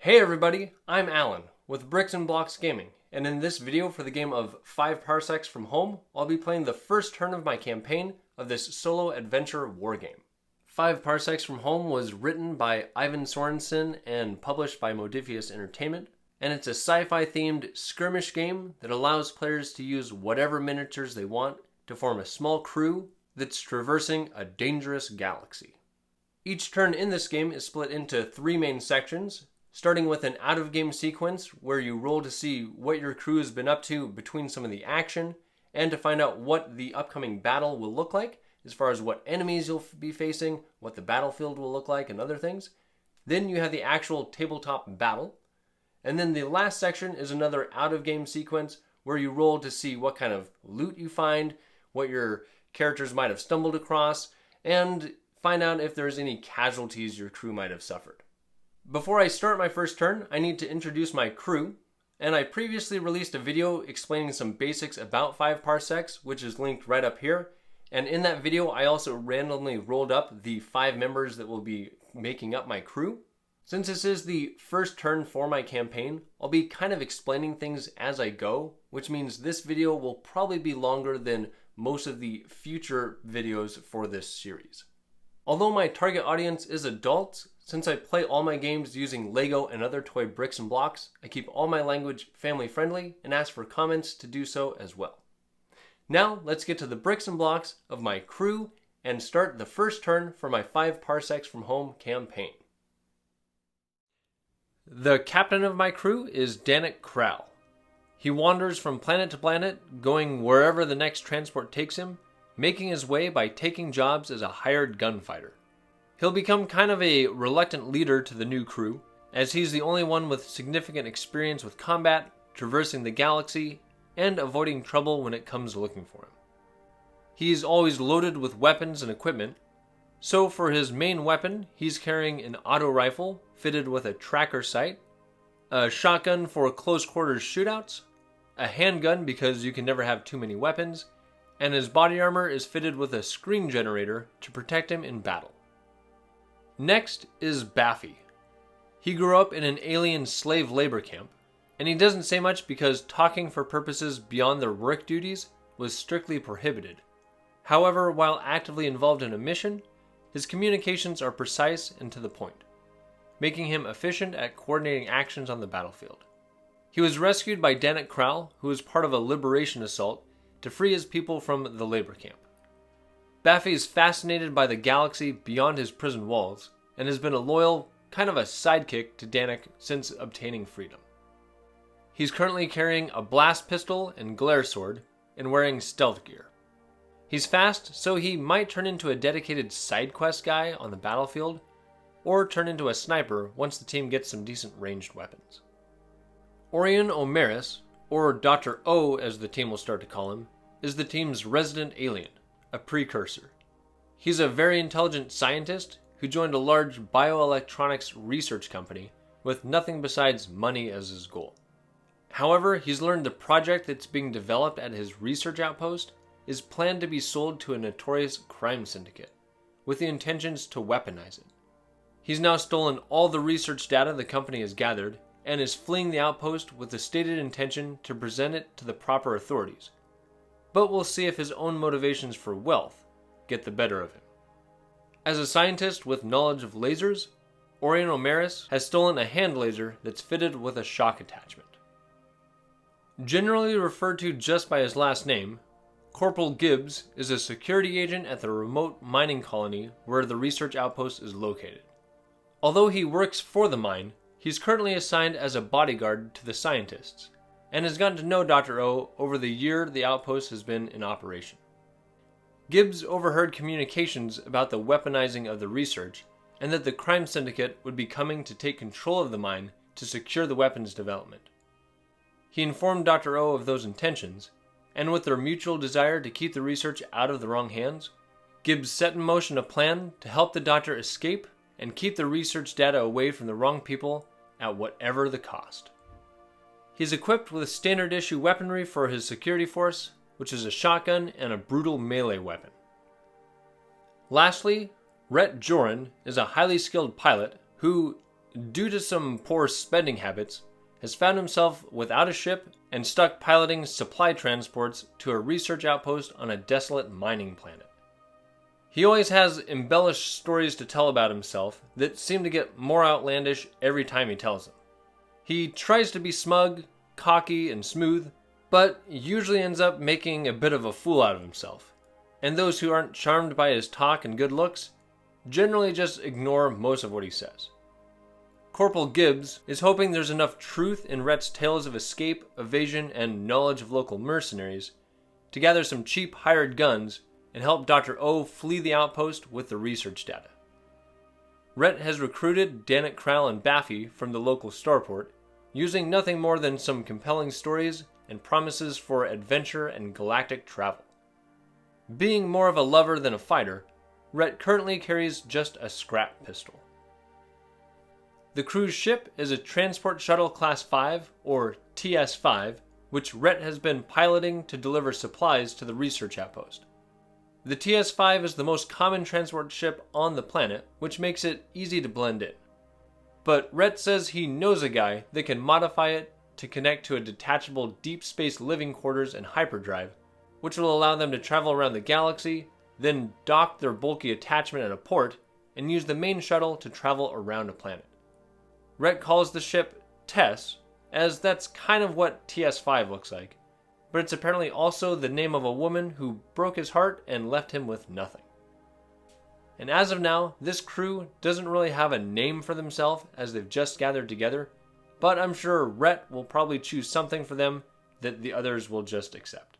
Hey everybody, I'm Alan with Bricks and Blocks Gaming, and in this video for the game of 5 Parsecs from Home, I'll be playing the first turn of my campaign of this solo adventure wargame. 5 Parsecs from Home was written by Ivan Sorensen and published by Modifius Entertainment, and it's a sci-fi themed skirmish game that allows players to use whatever miniatures they want to form a small crew that's traversing a dangerous galaxy. Each turn in this game is split into 3 main sections, starting with an out-of-game sequence where you roll to see what your crew has been up to between some of the action, and to find out what the upcoming battle will look like, as far as what enemies you'll be facing, what the battlefield will look like, and other things. Then you have the actual tabletop battle. And then the last section is another out-of-game sequence where you roll to see what kind of loot you find, what your characters might have stumbled across, and find out if there's any casualties your crew might have suffered. Before I start my first turn, I need to introduce my crew, and I previously released a video explaining some basics about 5 Parsecs, which is linked right up here, and in that video I also randomly rolled up the 5 members that will be making up my crew. Since this is the first turn for my campaign, I'll be kind of explaining things as I go, which means this video will probably be longer than most of the future videos for this series. Although my target audience is adults, since I play all my games using Lego and other toy bricks and blocks, I keep all my language family friendly and ask for comments to do so as well. Now let's get to the bricks and blocks of my crew and start the first turn for my 5 Parsecs from Home campaign. The captain of my crew is Danik Kral. He wanders from planet to planet, going wherever the next transport takes him, making his way by taking jobs as a hired gunfighter. He'll become kind of a reluctant leader to the new crew, as he's the only one with significant experience with combat, traversing the galaxy, and avoiding trouble when it comes looking for him. He's always loaded with weapons and equipment, so for his main weapon, he's carrying an auto rifle fitted with a tracker sight, a shotgun for close quarters shootouts, a handgun because you can never have too many weapons, and his body armor is fitted with a screen generator to protect him in battle. Next is Baffy. He grew up in an alien slave labor camp, and he doesn't say much because talking for purposes beyond their work duties was strictly prohibited. However, while actively involved in a mission, his communications are precise and to the point, making him efficient at coordinating actions on the battlefield. He was rescued by Danik Kral, who was part of a liberation assault to free his people from the labor camp. Baffy is fascinated by the galaxy beyond his prison walls, and has been a loyal, kind of a sidekick to Danik since obtaining freedom. He's currently carrying a blast pistol and glare sword, and wearing stealth gear. He's fast, so he might turn into a dedicated side quest guy on the battlefield, or turn into a sniper once the team gets some decent ranged weapons. Orion Omeris, or Dr. O as the team will start to call him, is the team's resident alien, a precursor. He's a very intelligent scientist who joined a large bioelectronics research company with nothing besides money as his goal. However, he's learned the project that's being developed at his research outpost is planned to be sold to a notorious crime syndicate, with the intentions to weaponize it. He's now stolen all the research data the company has gathered, and is fleeing the outpost with the stated intention to present it to the proper authorities. But we'll see if his own motivations for wealth get the better of him. As a scientist with knowledge of lasers, Orion Omeris has stolen a hand laser that's fitted with a shock attachment. Generally referred to just by his last name, Corporal Gibbs is a security agent at the remote mining colony where the research outpost is located. Although he works for the mine, he's currently assigned as a bodyguard to the scientists, and has gotten to know Dr. O over the year the outpost has been in operation. Gibbs overheard communications about the weaponizing of the research, and that the crime syndicate would be coming to take control of the mine to secure the weapons development. He informed Dr. O of those intentions, and with their mutual desire to keep the research out of the wrong hands, Gibbs set in motion a plan to help the doctor escape and keep the research data away from the wrong people at whatever the cost. He's equipped with standard issue weaponry for his security force, which is a shotgun and a brutal melee weapon. Lastly, Rhett Joran is a highly skilled pilot who, due to some poor spending habits, has found himself without a ship and stuck piloting supply transports to a research outpost on a desolate mining planet. He always has embellished stories to tell about himself that seem to get more outlandish every time he tells them. He tries to be smug, cocky, and smooth, but usually ends up making a bit of a fool out of himself. And those who aren't charmed by his talk and good looks generally just ignore most of what he says. Corporal Gibbs is hoping there's enough truth in Rhett's tales of escape, evasion, and knowledge of local mercenaries to gather some cheap hired guns and help Dr. O flee the outpost with the research data. Rhett has recruited Danik, Krall, and Baffy from the local starport, using nothing more than some compelling stories and promises for adventure and galactic travel. Being more of a lover than a fighter, Rhett currently carries just a scrap pistol. The crew's ship is a Transport Shuttle Class 5, or TS-5, which Rhett has been piloting to deliver supplies to the research outpost. The TS-5 is the most common transport ship on the planet, which makes it easy to blend in. But Rhett says he knows a guy that can modify it to connect to a detachable deep space living quarters and hyperdrive, which will allow them to travel around the galaxy, then dock their bulky attachment at a port, and use the main shuttle to travel around a planet. Rhett calls the ship Tess, as that's kind of what TS-5 looks like, but it's apparently also the name of a woman who broke his heart and left him with nothing. And as of now, this crew doesn't really have a name for themselves as they've just gathered together, but I'm sure Rhett will probably choose something for them that the others will just accept.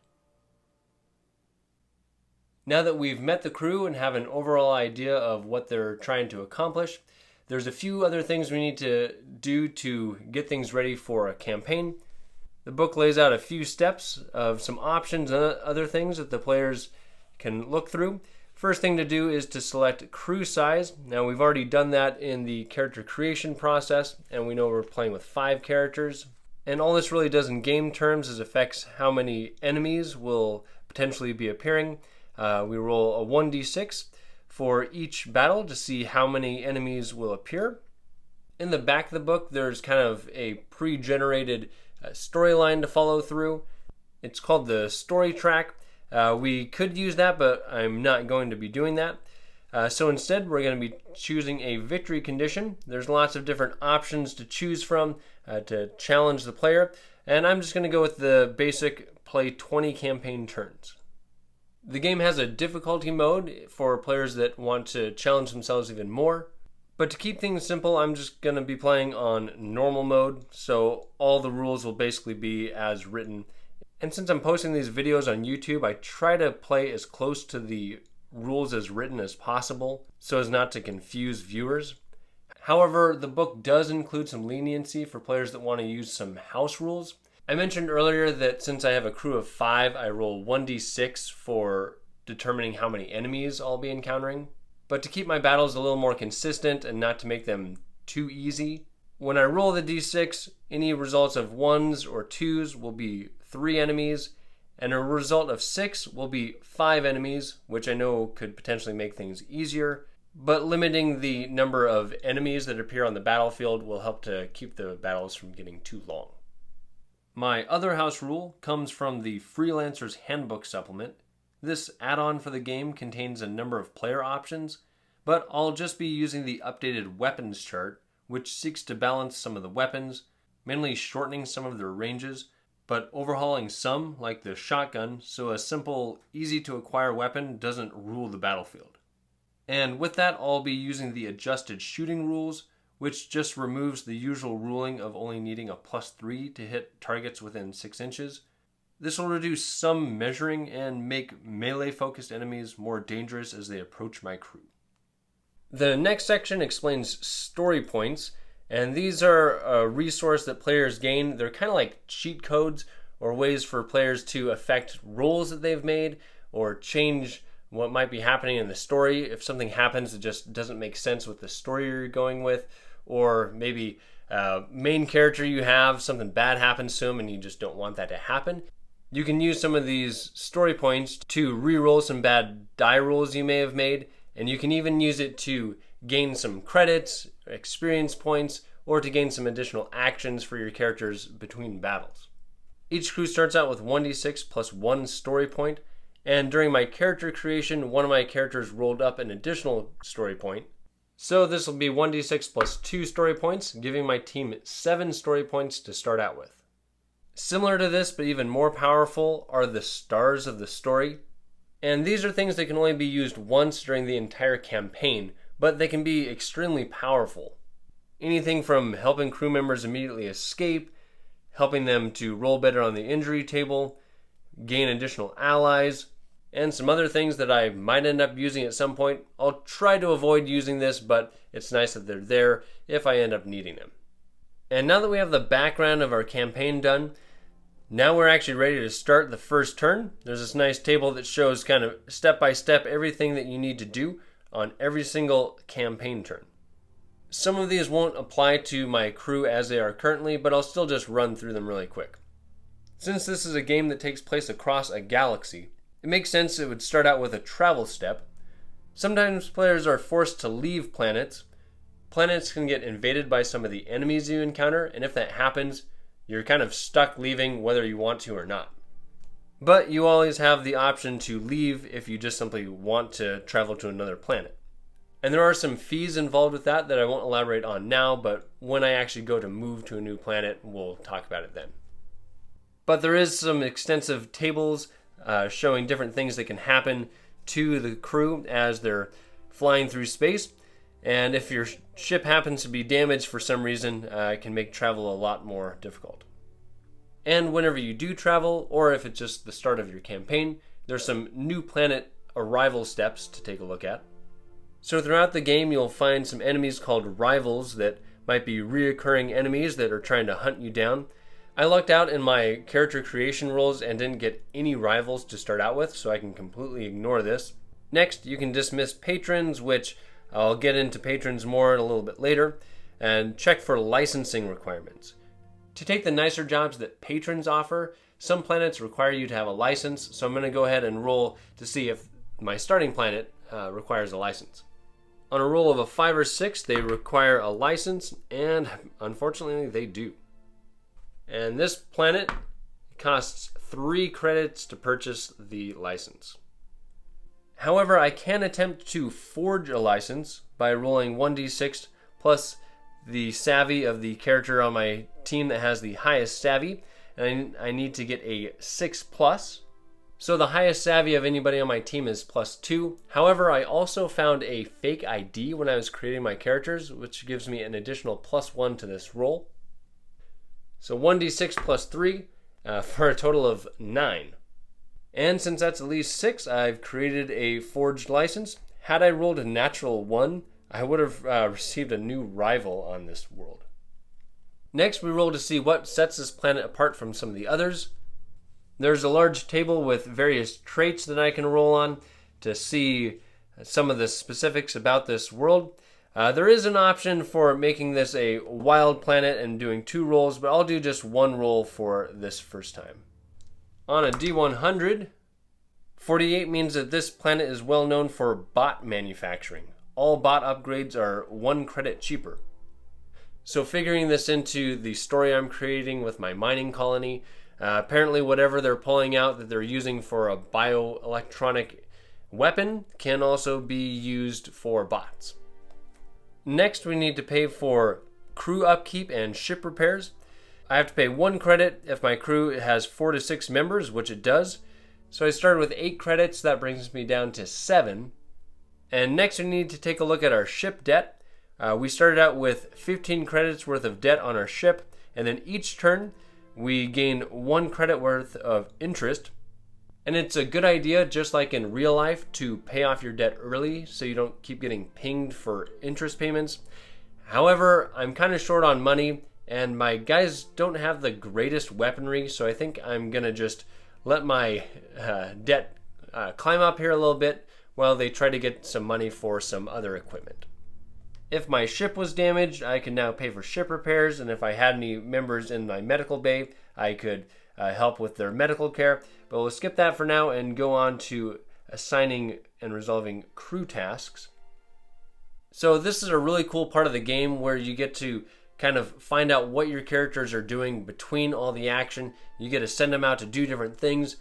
Now that we've met the crew and have an overall idea of what they're trying to accomplish, there's a few other things we need to do to get things ready for a campaign. The book lays out a few steps of some options and other things that the players can look through. First thing to do is to select crew size. Now we've already done that in the character creation process, and we know we're playing with 5 characters. And all this really does in game terms is affects how many enemies will potentially be appearing. We roll a 1d6 for each battle to see how many enemies will appear. In the back of the book, there's kind of a pre-generated storyline to follow through. It's called the story track. We could use that, but I'm not going to be doing that. So instead, we're going to be choosing a victory condition. There's lots of different options to choose from to challenge the player, and I'm just going to go with the basic play 20 campaign turns. The game has a difficulty mode for players that want to challenge themselves even more. But to keep things simple, I'm just going to be playing on normal mode, so all the rules will basically be as written. And since I'm posting these videos on YouTube, I try to play as close to the rules as written as possible, so as not to confuse viewers. However, the book does include some leniency for players that want to use some house rules. I mentioned earlier that since I have a crew of 5, I roll 1d6 for determining how many enemies I'll be encountering. But to keep my battles a little more consistent and not to make them too easy, when I roll the d6, any results of 1s or 2s will be 3 enemies, and a result of 6 will be 5 enemies, which I know could potentially make things easier, but limiting the number of enemies that appear on the battlefield will help to keep the battles from getting too long. My other house rule comes from the Freelancer's Handbook supplement. This add-on for the game contains a number of player options, but I'll just be using the updated weapons chart, which seeks to balance some of the weapons, mainly shortening some of their ranges, but overhauling some, like the shotgun, so a simple, easy-to-acquire weapon doesn't rule the battlefield. And with that, I'll be using the adjusted shooting rules, which just removes the usual ruling of only needing a +3 to hit targets within 6 inches. This will reduce some measuring and make melee-focused enemies more dangerous as they approach my crew. The next section explains story points, and these are a resource that players gain. They're kind of like cheat codes or ways for players to affect roles that they've made or change what might be happening in the story. If something happens that just doesn't make sense with the story you're going with, or maybe main character you have, something bad happens to him and you just don't want that to happen. You can use some of these story points to re-roll some bad die rolls you may have made, and you can even use it to gain some credits, experience points, or to gain some additional actions for your characters between battles. Each crew starts out with 1d6 plus 1 story point, and during my character creation, one of my characters rolled up an additional story point. So this will be 1d6 plus 2 story points, giving my team 7 story points to start out with. Similar to this, but even more powerful, are the stars of the story. And these are things that can only be used once during the entire campaign, but they can be extremely powerful. Anything from helping crew members immediately escape, helping them to roll better on the injury table, gain additional allies, and some other things that I might end up using at some point. I'll try to avoid using this, but it's nice that they're there if I end up needing them. And now that we have the background of our campaign done, now we're actually ready to start the first turn. There's this nice table that shows kind of step by step everything that you need to do on every single campaign turn. Some of these won't apply to my crew as they are currently, but I'll still just run through them really quick. Since this is a game that takes place across a galaxy, it makes sense it would start out with a travel step. Sometimes players are forced to leave planets. Planets can get invaded by some of the enemies you encounter, and if that happens, you're kind of stuck leaving whether you want to or not. But you always have the option to leave if you just simply want to travel to another planet. And there are some fees involved with that I won't elaborate on now, but when I actually go to move to a new planet, we'll talk about it then. But there is some extensive tables showing different things that can happen to the crew as they're flying through space. And if your ship happens to be damaged for some reason, it can make travel a lot more difficult. And whenever you do travel, or if it's just the start of your campaign, there's some new planet arrival steps to take a look at. So throughout the game, you'll find some enemies called rivals that might be reoccurring enemies that are trying to hunt you down. I lucked out in my character creation rolls and didn't get any rivals to start out with, so I can completely ignore this. Next, you can dismiss patrons, which I'll get into patrons more a little bit later, and check for licensing requirements. To take the nicer jobs that patrons offer, some planets require you to have a license, so I'm going to go ahead and roll to see if my starting planet requires a license. On a roll of a 5 or 6, they require a license, and unfortunately they do. And this planet costs 3 credits to purchase the license. However, I can attempt to forge a license by rolling 1d6 plus the savvy of the character on my team that has the highest savvy, and I need to get a 6+. So the highest savvy of anybody on my team is +2. However, I also found a fake ID when I was creating my characters, which gives me an additional +1 to this roll. So 1d6 plus 3 for a total of 9. And since that's at least 6, I've created a forged license. Had I rolled a natural 1, I would have received a new rival on this world. Next, we roll to see what sets this planet apart from some of the others. There's a large table with various traits that I can roll on to see some of the specifics about this world. There is an option for making this a wild planet and doing 2 rolls, but I'll do just 1 roll for this first time. On a D100, 48 means that this planet is well known for bot manufacturing. All bot upgrades are 1 credit cheaper. So figuring this into the story I'm creating with my mining colony, apparently whatever they're pulling out that they're using for a bioelectronic weapon can also be used for bots. Next, we need to pay for crew upkeep and ship repairs. I have to pay 1 credit if my crew has 4 to 6 members, which it does. So I started with 8 credits, that brings me down to 7. And next we need to take a look at our ship debt. We started out with 15 credits worth of debt on our ship, and then each turn we gain 1 credit worth of interest. And it's a good idea, just like in real life, to pay off your debt early so you don't keep getting pinged for interest payments. However, I'm kind of short on money, and my guys don't have the greatest weaponry, so I think I'm going to just let my debt climb up here a little bit while they try to get some money for some other equipment. If my ship was damaged, I can now pay for ship repairs, and if I had any members in my medical bay, I could help with their medical care. But we'll skip that for now and go on to assigning and resolving crew tasks. So this is a really cool part of the game where you get to kind of find out what your characters are doing between all the action. You get to send them out to do different things.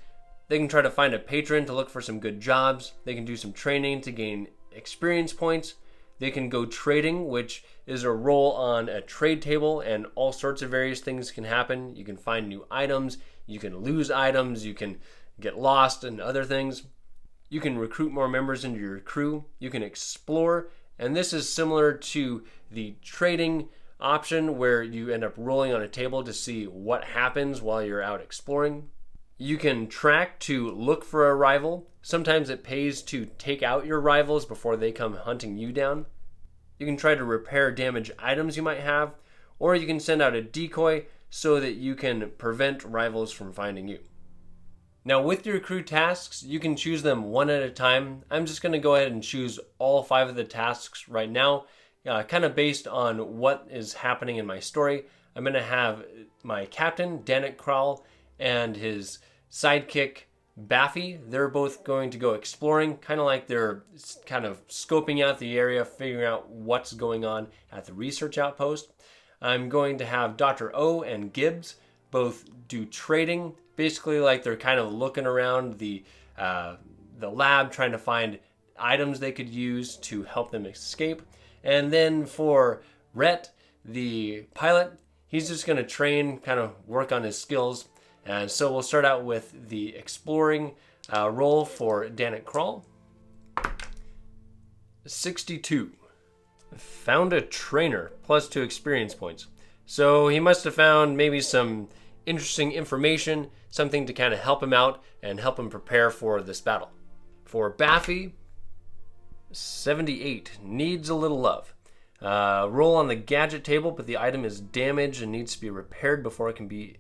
They can try to find a patron to look for some good jobs. They can do some training to gain experience points. They can go trading, which is a roll on a trade table, and all sorts of various things can happen. You can find new items, you can lose items, you can get lost and other things. You can recruit more members into your crew. You can explore, and this is similar to the trading option where you end up rolling on a table to see what happens while you're out exploring. You can track to look for a rival. Sometimes it pays to take out your rivals before they come hunting you down. You can try to repair damaged items you might have, or you can send out a decoy so that you can prevent rivals from finding you. Now with your crew tasks, you can choose them one at a time. I'm just going to go ahead and choose all 5 of the tasks right now, kind of based on what is happening in my story. I'm going to have my captain, Danik Kral, and his sidekick, Baffy. They're both going to go exploring, kind of like they're kind of scoping out the area, figuring out what's going on at the research outpost. I'm going to have Dr. O and Gibbs both do trading, basically like they're kind of looking around the lab, trying to find items they could use to help them escape. And then for Rhett, the pilot, he's just going to train, kind of work on his skills. And so we'll start out with the exploring roll for Danik Kral. 62. Found a trainer, +2 experience points. So he must have found maybe some interesting information, something to kind of help him out and help him prepare for this battle. For Baffy, 78. Needs a little love. Roll on the gadget table, but the item is damaged and needs to be repaired before it can be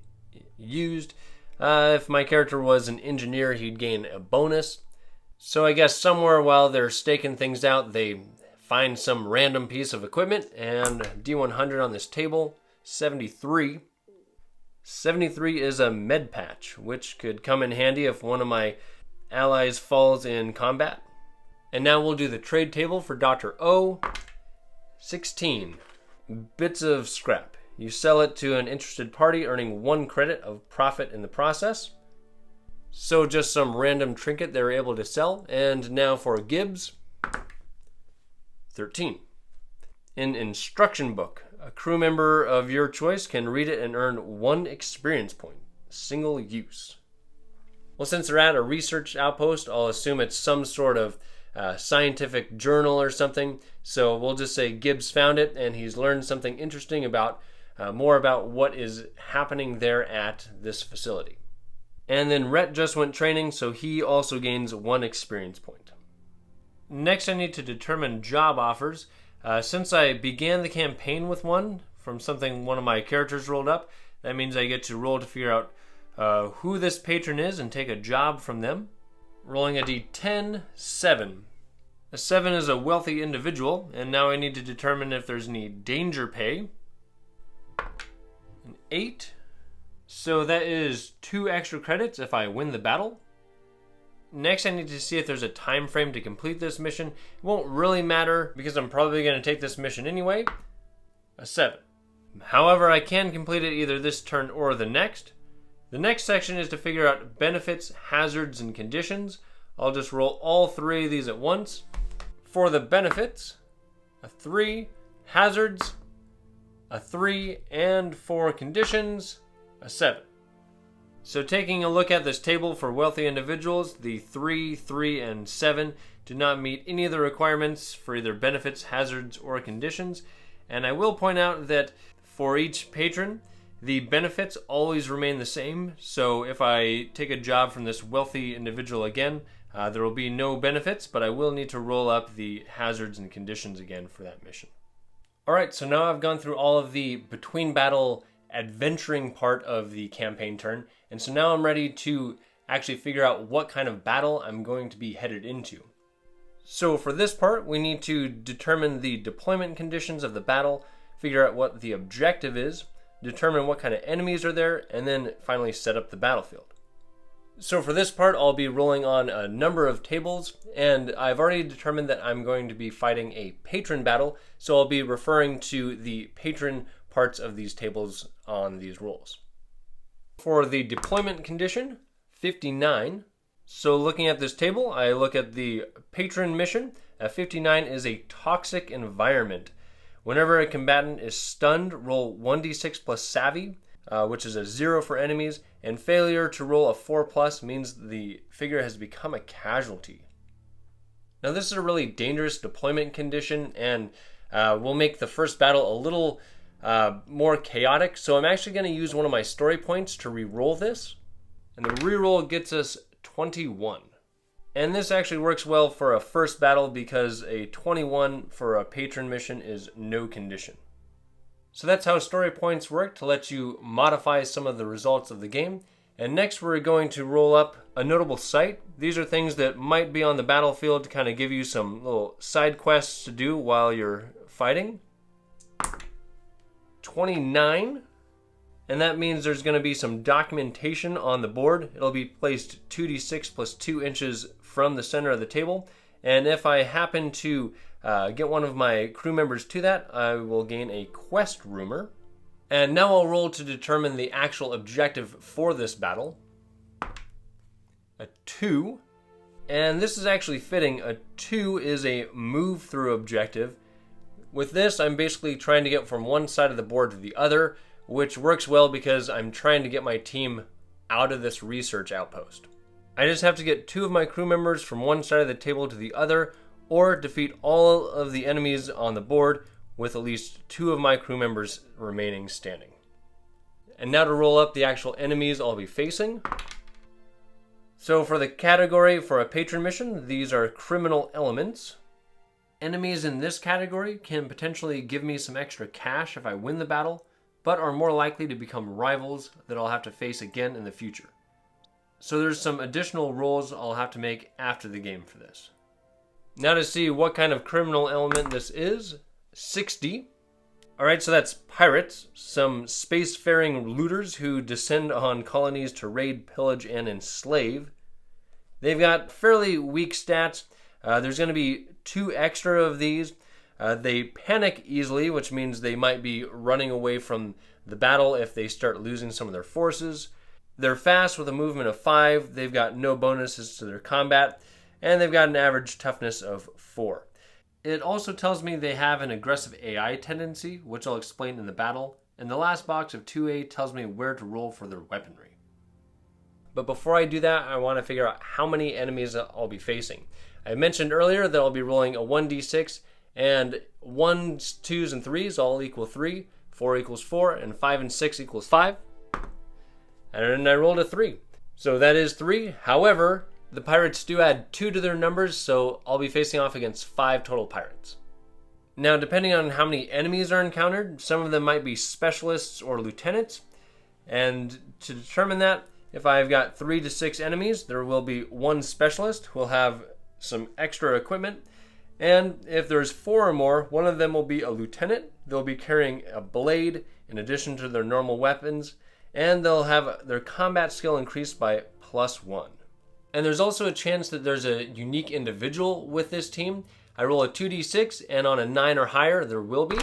used. If my character was an engineer, he'd gain a bonus. So I guess somewhere while they're staking things out, they find some random piece of equipment, and D100 on this table, 73. 73 is a med patch, which could come in handy if one of my allies falls in combat. And now we'll do the trade table for Dr. O. 16. Bits of scrap. You sell it to an interested party, earning 1 credit of profit in the process. So just some random trinket they were able to sell. And now for Gibbs, 13. An instruction book. A crew member of your choice can read it and earn 1 experience point. Single use. Well, since they're at a research outpost, I'll assume it's some sort of scientific journal or something. So we'll just say Gibbs found it and he's learned something interesting about more about what is happening there at this facility. And then Rhett just went training, so he also gains 1 experience point. Next, I need to determine job offers. Since I began the campaign with one from something one of my characters rolled up, that means I get to roll to figure out who this patron is and take a job from them. Rolling a d10, 7. A 7 is a wealthy individual, and now I need to determine if there's any danger pay. An 8. So that is 2 extra credits if I win the battle. Next, I need to see if there's a time frame to complete this mission. It won't really matter because I'm probably going to take this mission anyway. A 7. However, I can complete it either this turn or the next. The next section is to figure out benefits, hazards, and conditions. I'll just roll all 3 of these at once. For the benefits, a 3, hazards, a 3, and for conditions, a 7. So taking a look at this table for wealthy individuals, the 3, 3, and 7 do not meet any of the requirements for either benefits, hazards, or conditions. And I will point out that for each patron, the benefits always remain the same. So if I take a job from this wealthy individual again, there will be no benefits, but I will need to roll up the hazards and conditions again for that mission. Alright, so now I've gone through all of the between battle adventuring part of the campaign turn, and so now I'm ready to actually figure out what kind of battle I'm going to be headed into. So for this part, we need to determine the deployment conditions of the battle, figure out what the objective is, determine what kind of enemies are there, and then finally set up the battlefield. So for this part, I'll be rolling on a number of tables, and I've already determined that I'm going to be fighting a patron battle, so I'll be referring to the patron parts of these tables on these rolls. For the deployment condition, 59. So looking at this table, I look at the patron mission. 59 is a toxic environment. Whenever a combatant is stunned, roll 1d6 plus savvy, which is a 0 for enemies, and failure to roll a 4 plus means the figure has become a casualty. Now this is a really dangerous deployment condition, and will make the first battle a little more chaotic, so I'm actually going to use one of my story points to re-roll this, and the reroll gets us 21. And this actually works well for a first battle because a 21 for a patron mission is no condition. So that's how story points work to let you modify some of the results of the game. And next we're going to roll up a notable sight. These are things that might be on the battlefield to kind of give you some little side quests to do while you're fighting. 29. And that means there's going to be some documentation on the board. It'll be placed 2d6 plus 2 inches from the center of the table. And if I happen to get one of my crew members to that, I will gain a quest rumor. And now I'll roll to determine the actual objective for this battle. A 2. And this is actually fitting. A 2 is a move through objective. With this, I'm basically trying to get from one side of the board to the other, which works well because I'm trying to get my team out of this research outpost. I just have to get 2 of my crew members from one side of the table to the other, or defeat all of the enemies on the board with at least 2 of my crew members remaining standing. And now to roll up the actual enemies I'll be facing. So for the category for a patron mission, these are criminal elements. Enemies in this category can potentially give me some extra cash if I win the battle, but are more likely to become rivals that I'll have to face again in the future. So there's some additional rolls I'll have to make after the game for this. Now to see what kind of criminal element this is, 60. Alright, so that's pirates, some spacefaring looters who descend on colonies to raid, pillage, and enslave. They've got fairly weak stats. There's going to be 2 extra of these. They panic easily, which means they might be running away from the battle if they start losing some of their forces. They're fast with a movement of 5. They've got no bonuses to their combat, and they've got an average toughness of 4. It also tells me they have an aggressive AI tendency, which I'll explain in the battle, and the last box of 2A tells me where to roll for their weaponry. But before I do that, I want to figure out how many enemies I'll be facing. I mentioned earlier that I'll be rolling a 1d6, and 1s, 2s, and 3s all equal 3, 4 equals 4, and 5 and 6 equals 5. And I rolled a 3. So that is 3. However, the pirates do add 2 to their numbers, so I'll be facing off against 5 total pirates. Now, depending on how many enemies are encountered, some of them might be specialists or lieutenants. And to determine that, if I've got 3 to 6 enemies, there will be 1 specialist who will have some extra equipment. And if there's 4 or more, one of them will be a lieutenant. They'll be carrying a blade in addition to their normal weapons, and they'll have their combat skill increased by +1. And there's also a chance that there's a unique individual with this team. I roll a 2d6, and on a 9 or higher, there will be.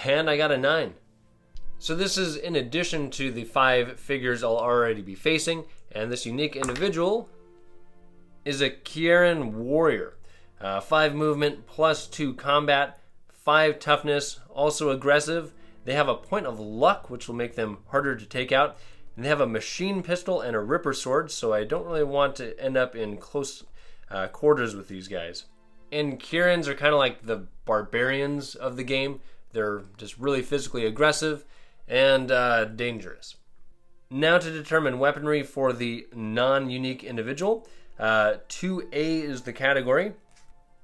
And I got a 9. So this is in addition to the 5 figures I'll already be facing, and this unique individual is a Kieran warrior. 5 movement, +2 combat, 5 toughness, also aggressive. They have a point of luck, which will make them harder to take out. And they have a machine pistol and a ripper sword, so I don't really want to end up in close quarters with these guys. And Kierans are kind of like the barbarians of the game. They're just really physically aggressive and dangerous. Now to determine weaponry for the non-unique individual. 2A is the category.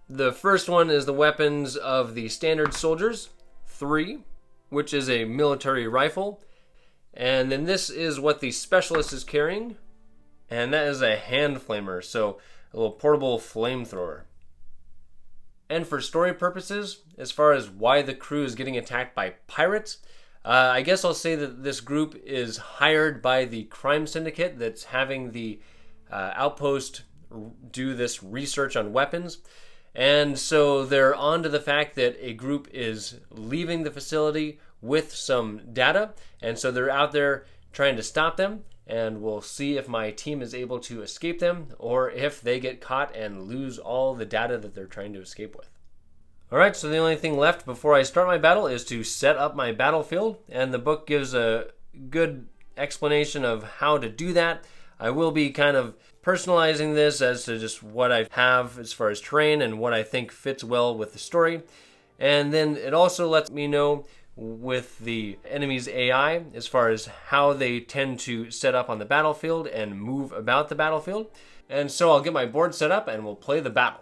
The first one is the weapons of the standard soldiers. 3, which is a military rifle. And then this is what the specialist is carrying. And that is a hand flamer, so a little portable flamethrower. And for story purposes, as far as why the crew is getting attacked by pirates, I guess I'll say that this group is hired by the crime syndicate that's having the outpost do this research on weapons. And so they're on to the fact that a group is leaving the facility with some data. And so they're out there trying to stop them. And we'll see if my team is able to escape them or if they get caught and lose all the data that they're trying to escape with. Alright, so the only thing left before I start my battle is to set up my battlefield, and the book gives a good explanation of how to do that. I will be kind of personalizing this as to just what I have as far as terrain and what I think fits well with the story. And then it also lets me know with the enemy's AI as far as how they tend to set up on the battlefield and move about the battlefield. And so I'll get my board set up and we'll play the battle.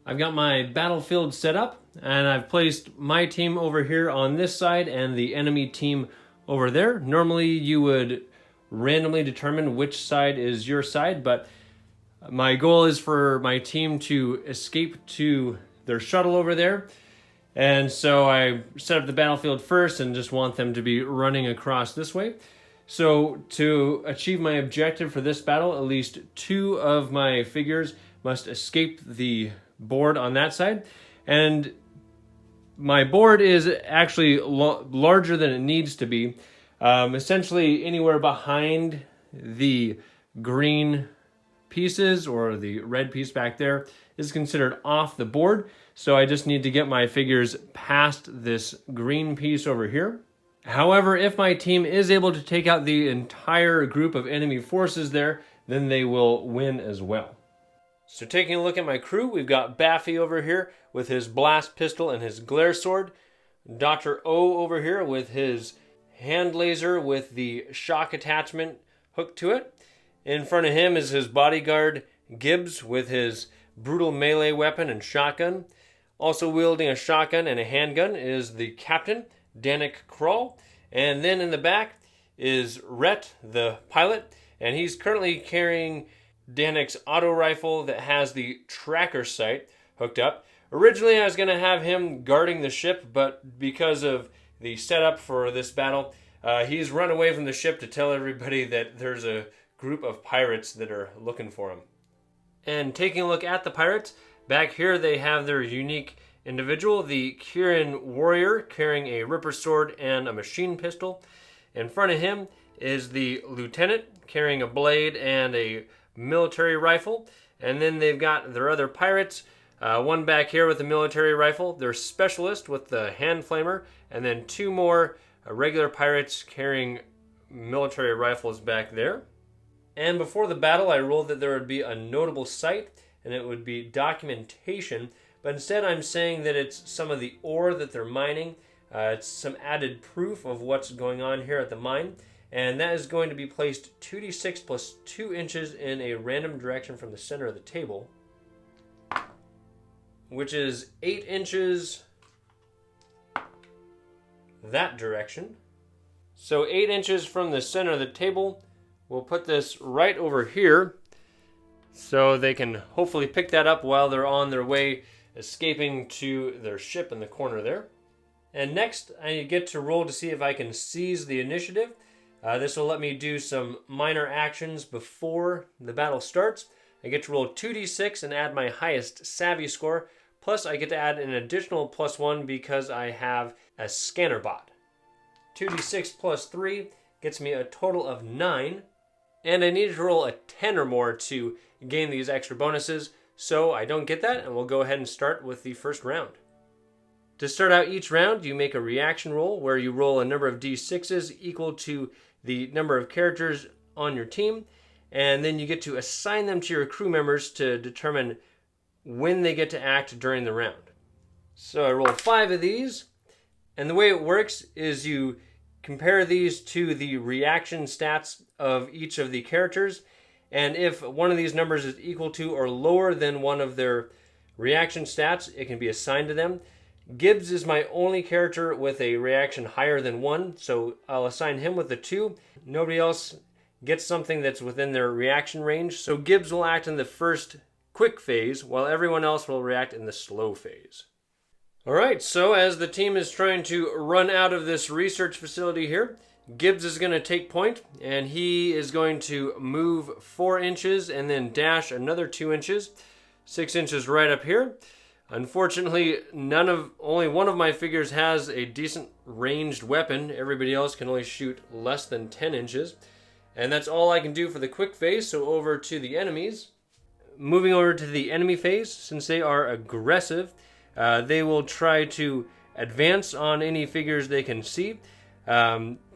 I've got my battlefield set up, and I've placed my team over here on this side and the enemy team over there. Normally you would randomly determine which side is your side, but my goal is for my team to escape to their shuttle over there. And so I set up the battlefield first and just want them to be running across this way. So to achieve my objective for this battle, at least 2 of my figures must escape the board on that side, and my board is actually larger than it needs to be. Essentially anywhere behind the green pieces or the red piece back there is considered off the board, so I just need to get my figures past this green piece over here. However, if my team is able to take out the entire group of enemy forces there, then they will win as well. So taking a look at my crew, we've got Baffy over here with his blast pistol and his glare sword. Dr. O over here with his hand laser with the shock attachment hooked to it. In front of him is his bodyguard Gibbs with his brutal melee weapon and shotgun. Also wielding a shotgun and a handgun is the captain, Danik Krall. And then in the back is Rhett, the pilot, and he's currently carrying Danik's auto rifle that has the tracker sight hooked up. Originally I was going to have him guarding the ship, but because of the setup for this battle, he's run away from the ship to tell everybody that there's a group of pirates that are looking for him. And taking a look at the pirates, back here they have their unique individual, the Kirin warrior carrying a ripper sword and a machine pistol. In front of him is the lieutenant carrying a blade and a military rifle, and then they've got their other pirates, one back here with a military rifle, their specialist with the hand flamer, and then 2 more regular pirates carrying military rifles back there. And before the battle I rolled that there would be a notable sight, and it would be documentation, but instead I'm saying that it's some of the ore that they're mining. It's some added proof of what's going on here at the mine. And that is going to be placed 2d6 plus 2 inches in a random direction from the center of the table, which is 8 inches that direction. So 8 inches from the center of the table. We'll put this right over here so they can hopefully pick that up while they're on their way escaping to their ship in the corner there. And next I get to roll to see if I can seize the initiative. This will let me do some minor actions before the battle starts. I get to roll 2d6 and add my highest savvy score, plus I get to add an additional +1 because I have a scanner bot. 2d6 plus 3 gets me a total of 9, and I need to roll a 10 or more to gain these extra bonuses, so I don't get that, and we'll go ahead and start with the first round. To start out each round, you make a reaction roll where you roll a number of d6s equal to the number of characters on your team, and then you get to assign them to your crew members to determine when they get to act during the round. So I roll 5 of these, and the way it works is you compare these to the reaction stats of each of the characters, and if one of these numbers is equal to or lower than one of their reaction stats, it can be assigned to them. Gibbs is my only character with a reaction higher than 1, so I'll assign him with a 2. Nobody else gets something that's within their reaction range. So Gibbs will act in the first quick phase, while everyone else will react in the slow phase. Alright, so as the team is trying to run out of this research facility here, Gibbs is going to take point, and he is going to move 4 inches and then dash another 2 inches, 6 inches right up here. Unfortunately, only one of my figures has a decent ranged weapon. Everybody else can only shoot less than 10 inches. And that's all I can do for the quick phase, so over to the enemies. Moving over to the enemy phase, since they are aggressive, they will try to advance on any figures they can see,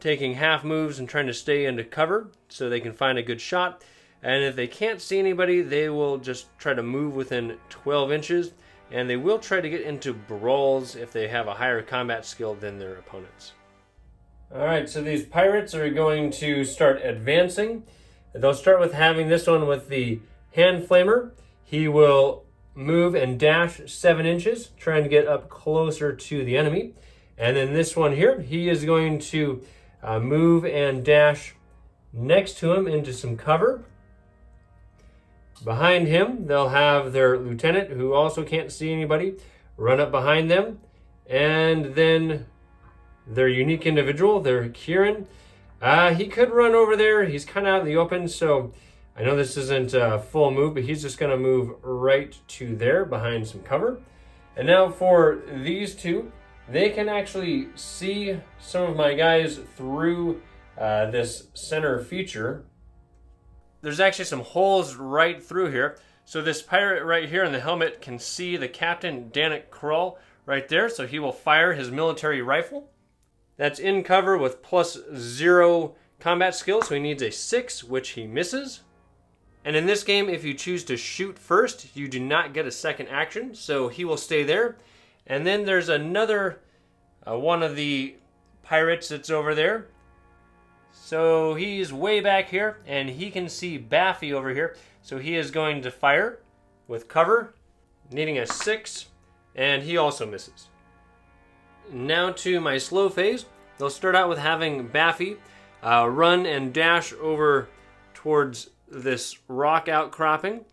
taking half moves and trying to stay into cover so they can find a good shot. And if they can't see anybody, they will just try to move within 12 inches. And they will try to get into brawls if they have a higher combat skill than their opponents. Alright, so these pirates are going to start advancing. They'll start with having this one with the hand flamer. He will move and dash 7 inches, trying to get up closer to the enemy. And then this one here, he is going to move and dash next to him into some cover. Behind him, they'll have their lieutenant, who also can't see anybody, run up behind them. And then their unique individual, their Kieran, he could run over there. He's kind of out in the open, so I know this isn't a full move, but he's just going to move right to there behind some cover. And now for these two, they can actually see some of my guys through this center feature. There's actually some holes right through here. So this pirate right here in the helmet can see the captain, Danik Krull, right there. So he will fire his military rifle. That's in cover with +0 combat skill, so he needs a 6, which he misses. And in this game, if you choose to shoot first, you do not get a second action, so he will stay there. And then there's another one of the pirates that's over there. So he's way back here, and he can see Baffy over here. So he is going to fire with cover, needing a 6, and he also misses. Now to my slow phase. They'll start out with having Baffy run and dash over towards this rock outcropping.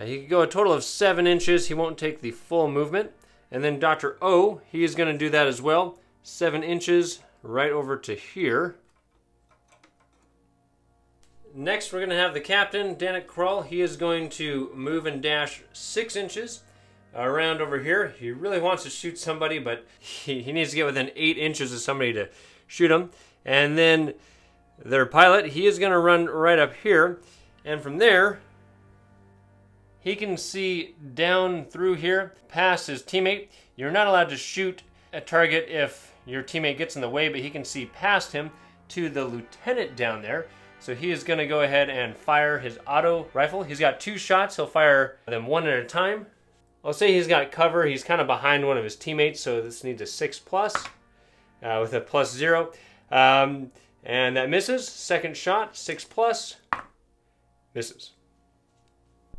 He can go a total of 7 inches. He won't take the full movement. And then Dr. O, he is going to do that as well. 7 inches right over to here. Next, we're going to have the captain, Danik Krull. He is going to move and dash 6 inches around over here. He really wants to shoot somebody, but he needs to get within 8 inches of somebody to shoot him. And then their pilot, he is going to run right up here. And from there, he can see down through here past his teammate. You're not allowed to shoot a target if your teammate gets in the way, but he can see past him to the lieutenant down there. So he is going to go ahead and fire his auto rifle. He's got 2 shots. He'll fire them one at a time. I'll say he's got cover. He's kind of behind one of his teammates, so this needs a 6+ with a +0. And that misses. Second shot, 6+, misses.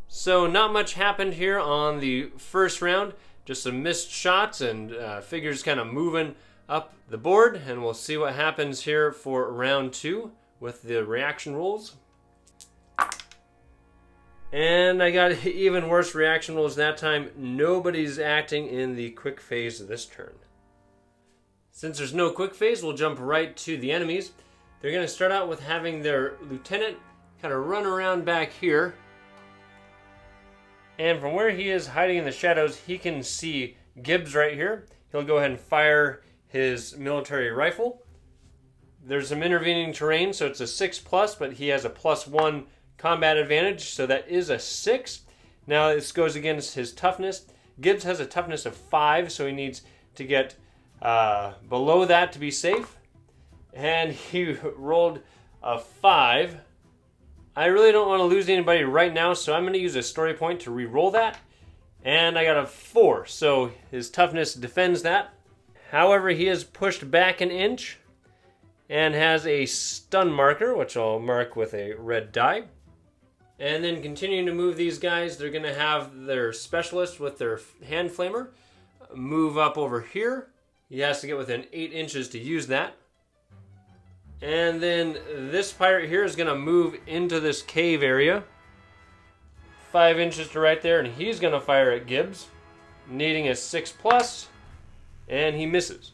So not much happened here on the first round. Just some missed shots and figures kind of moving up the board. And we'll see what happens here for round 2 with the reaction rules. And I got even worse reaction rules that time. Nobody's acting in the quick phase of this turn. Since there's no quick phase, we'll jump right to the enemies. They're going to start out with having their lieutenant kind of run around back here. And from where he is hiding in the shadows, he can see Gibbs right here. He'll go ahead and fire his military rifle. There's some intervening terrain, so it's a 6+, but he has a +1 combat advantage, so that is a 6. Now this goes against his toughness. Gibbs has a toughness of 5, so he needs to get below that to be safe. And he rolled a 5. I really don't want to lose anybody right now, so I'm going to use a story point to re-roll that. And I got a 4, so his toughness defends that. However, he is pushed back an inch and has a stun marker, which I'll mark with a red die. And then continuing to move these guys, they're going to have their specialist with their hand flamer move up over here. He has to get within 8 inches to use that. And then this pirate here is going to move into this cave area. 5 inches to right there, and he's going to fire at Gibbs, needing a 6+, and he misses.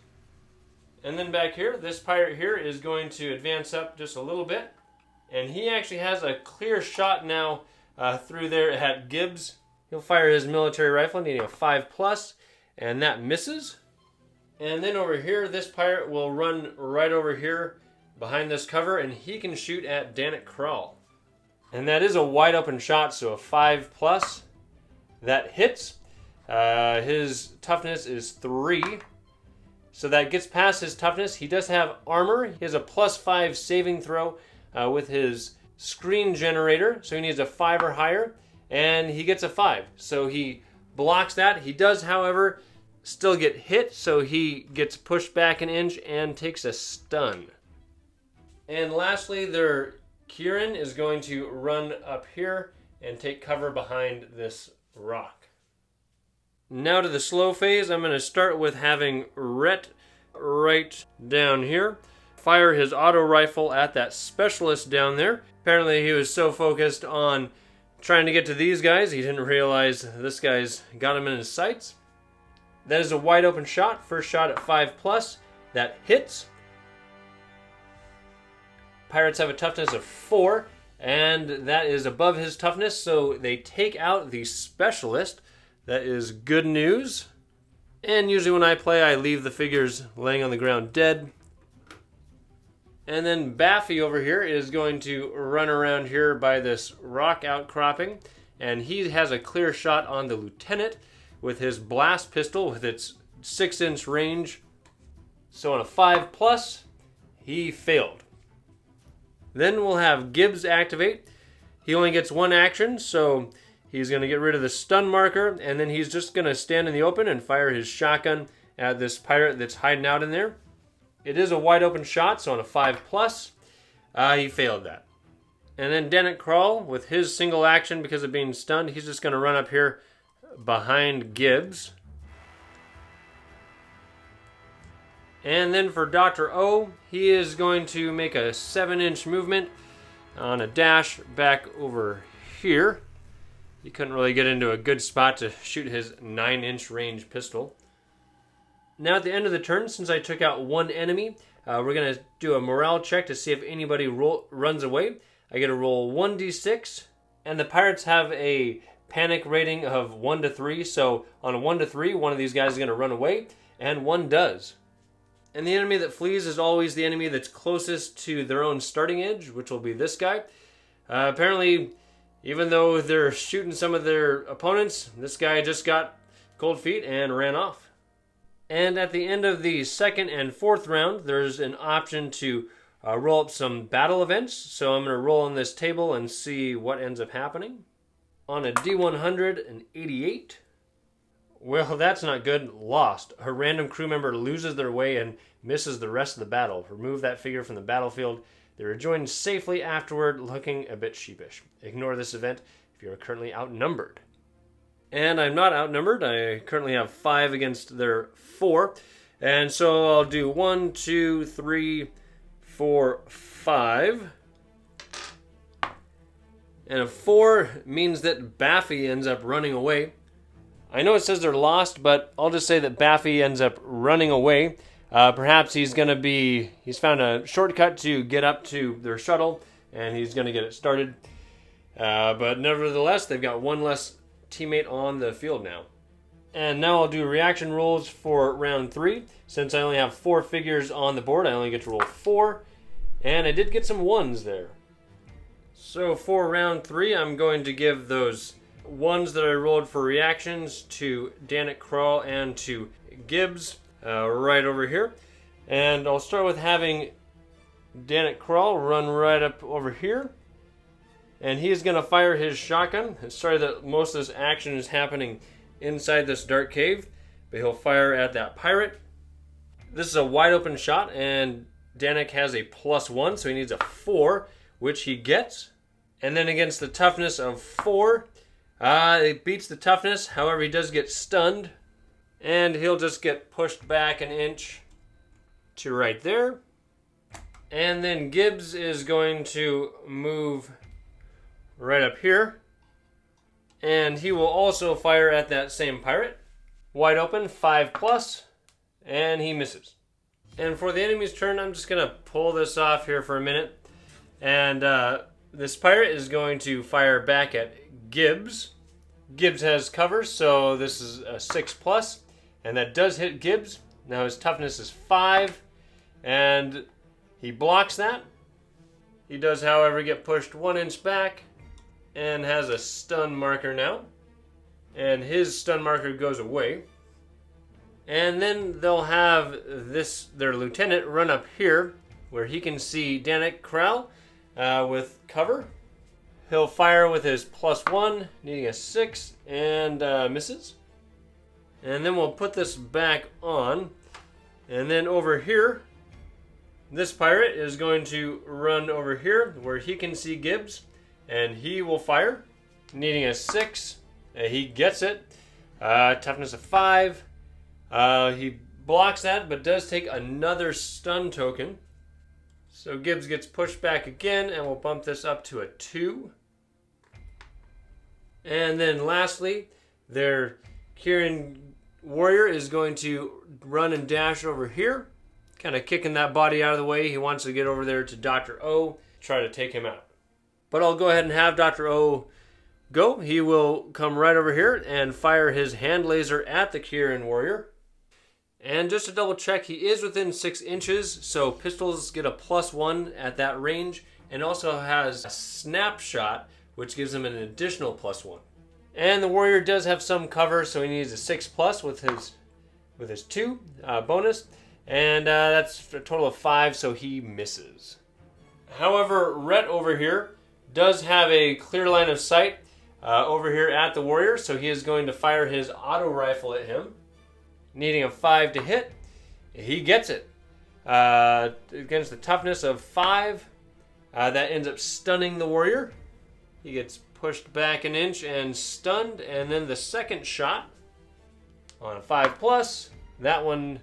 And then back here, this pirate here is going to advance up just a little bit, and he actually has a clear shot now through there at Gibbs. He'll fire his military rifle, needing a 5+, and that misses. And then over here, this pirate will run right over here behind this cover, and he can shoot at Danik Kral. And that is a wide open shot, so a 5+. That hits. His toughness is 3. So that gets past his toughness. He does have armor. He has a +5 saving throw with his screen generator, so he needs a 5 or higher, and he gets a 5. So he blocks that. He does, however, still get hit, so he gets pushed back an inch and takes a stun. And lastly, their Kieran is going to run up here and take cover behind this rock. Now to the slow phase. I'm going to start with having Rhett right down here fire his auto rifle at that specialist down there. Apparently he was so focused on trying to get to these guys, he didn't realize this guy's got him in his sights. That is a wide open shot. First shot at 5+. That hits. Pirates have a toughness of 4, and that is above his toughness, so they take out the specialist. That is good news. And usually when I play, I leave the figures laying on the ground dead. And then Baffy over here is going to run around here by this rock outcropping, and he has a clear shot on the lieutenant with his blast pistol with its 6-inch range. So on a 5+, he failed. Then we'll have Gibbs activate. He only gets 1 action, so he's going to get rid of the stun marker, and then he's just going to stand in the open and fire his shotgun at this pirate that's hiding out in there. It is a wide open shot, so on a 5+, he failed that. And then Danik Kral, with his single action because of being stunned, he's just going to run up here behind Gibbs. And then for Dr. O, he is going to make a 7-inch movement on a dash back over here. He couldn't really get into a good spot to shoot his 9-inch range pistol. Now at the end of the turn, since I took out 1 enemy, we're going to do a morale check to see if anybody runs away. I get to roll 1d6, and the pirates have a panic rating of 1 to 3, so on a 1 to 3, one of these guys is going to run away, and 1 does. And the enemy that flees is always the enemy that's closest to their own starting edge, which will be this guy. Apparently, even though they're shooting some of their opponents, this guy just got cold feet and ran off. And at the end of the second and fourth round, there's an option to roll up some battle events. So I'm going to roll on this table and see what ends up happening. On a D100, an 88. Well, that's not good. Lost. A random crew member loses their way and misses the rest of the battle. Remove that figure from the battlefield. They rejoin safely afterward, looking a bit sheepish. Ignore this event if you are currently outnumbered. And I'm not outnumbered. I currently have 5 against their 4. And so I'll do 1, 2, 3, 4, 5. And a 4 means that Baffy ends up running away. I know it says they're lost, but I'll just say that Baffy ends up running away. Perhaps he's found a shortcut to get up to their shuttle, and he's going to get it started. But nevertheless, they've got 1 less teammate on the field now. And now I'll do reaction rolls for round 3. Since I only have 4 figures on the board, I only get to roll 4. And I did get some 1s there. So for round 3, I'm going to give those 1s that I rolled for reactions to Danik Kral and to Gibbs right over here. And I'll start with having Danik Kral run right up over here. And he's going to fire his shotgun. Sorry that most of this action is happening inside this dark cave, but he'll fire at that pirate. This is a wide open shot, and Danik has a +1, so he needs a 4, which he gets. And then against the toughness of 4, it beats the toughness. However, he does get stunned, and he'll just get pushed back an inch to right there. And then Gibbs is going to move right up here. And he will also fire at that same pirate. Wide open, 5+, and he misses. And for the enemy's turn, I'm just going to pull this off here for a minute. And this pirate is going to fire back at Gibbs. Gibbs has cover, so this is a 6+, and that does hit Gibbs. Now his toughness is 5, and he blocks that. He does, however, get pushed 1 inch back and has a stun marker now. And his stun marker goes away. And then they'll have their lieutenant run up here where he can see Danik Krell with cover. He'll fire with his +1, needing a 6, and misses. And then we'll put this back on. And then over here, this pirate is going to run over here where he can see Gibbs, and he will fire, needing a 6. He gets it. Toughness of 5. He blocks that, but does take another stun token. So Gibbs gets pushed back again, and we'll bump this up to a 2. And then lastly, their Kieran warrior is going to run and dash over here, kind of kicking that body out of the way. He wants to get over there to Dr. O, try to take him out. But I'll go ahead and have Dr. O go. He will come right over here and fire his hand laser at the Kieran warrior. And just to double check, he is within 6 inches, so pistols get a +1 at that range, and also has a snapshot, which gives him an additional +1. And the warrior does have some cover, so he needs a 6+ with his 2 bonus, and that's a total of 5, so he misses. However, Rhett over here does have a clear line of sight over here at the warrior, so he is going to fire his auto rifle at him, needing a 5 to hit. He gets it. Against the toughness of 5, that ends up stunning the warrior. He gets pushed back an inch and stunned, and then the second shot on a 5+, that one,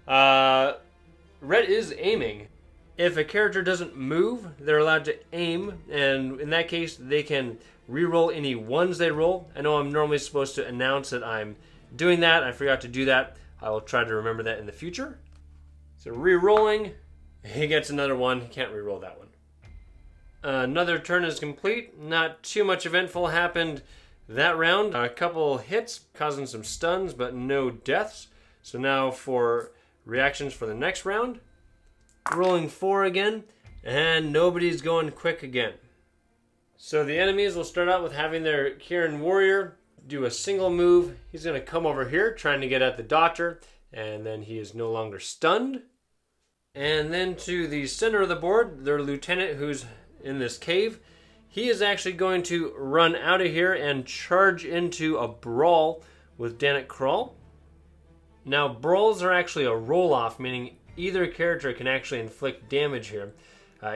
Red is aiming. If a character doesn't move, they're allowed to aim, and in that case, they can re-roll any ones they roll. I know I'm normally supposed to announce that I'm doing that. I forgot to do that. I will try to remember that in the future. So re-rolling, he gets another 1. He can't re-roll that one. Another turn is complete. Not too much eventful happened that round. A couple hits, causing some stuns, but no deaths. So now for reactions for the next round. Rolling 4 again, and nobody's going quick again. So the enemies will start out with having their Kieran warrior do a single move. He's going to come over here, trying to get at the doctor, and then he is no longer stunned. And then to the center of the board, their lieutenant, who's in this cave, he is actually going to run out of here and charge into a brawl with Danik Krell. Now, brawls are actually a roll-off, meaning either character can actually inflict damage here.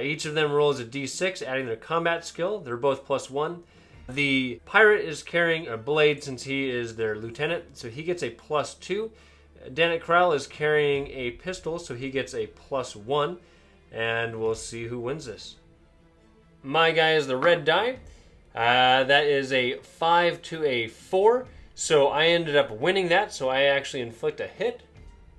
Each of them rolls a d6, adding their combat skill. They're both +1. The pirate is carrying a blade since he is their lieutenant, so he gets a +2. Danik Krell is carrying a pistol, so he gets a +1. And we'll see who wins this. My guy is the red die. That is a 5 to a 4. So I ended up winning that, so I actually inflict a hit.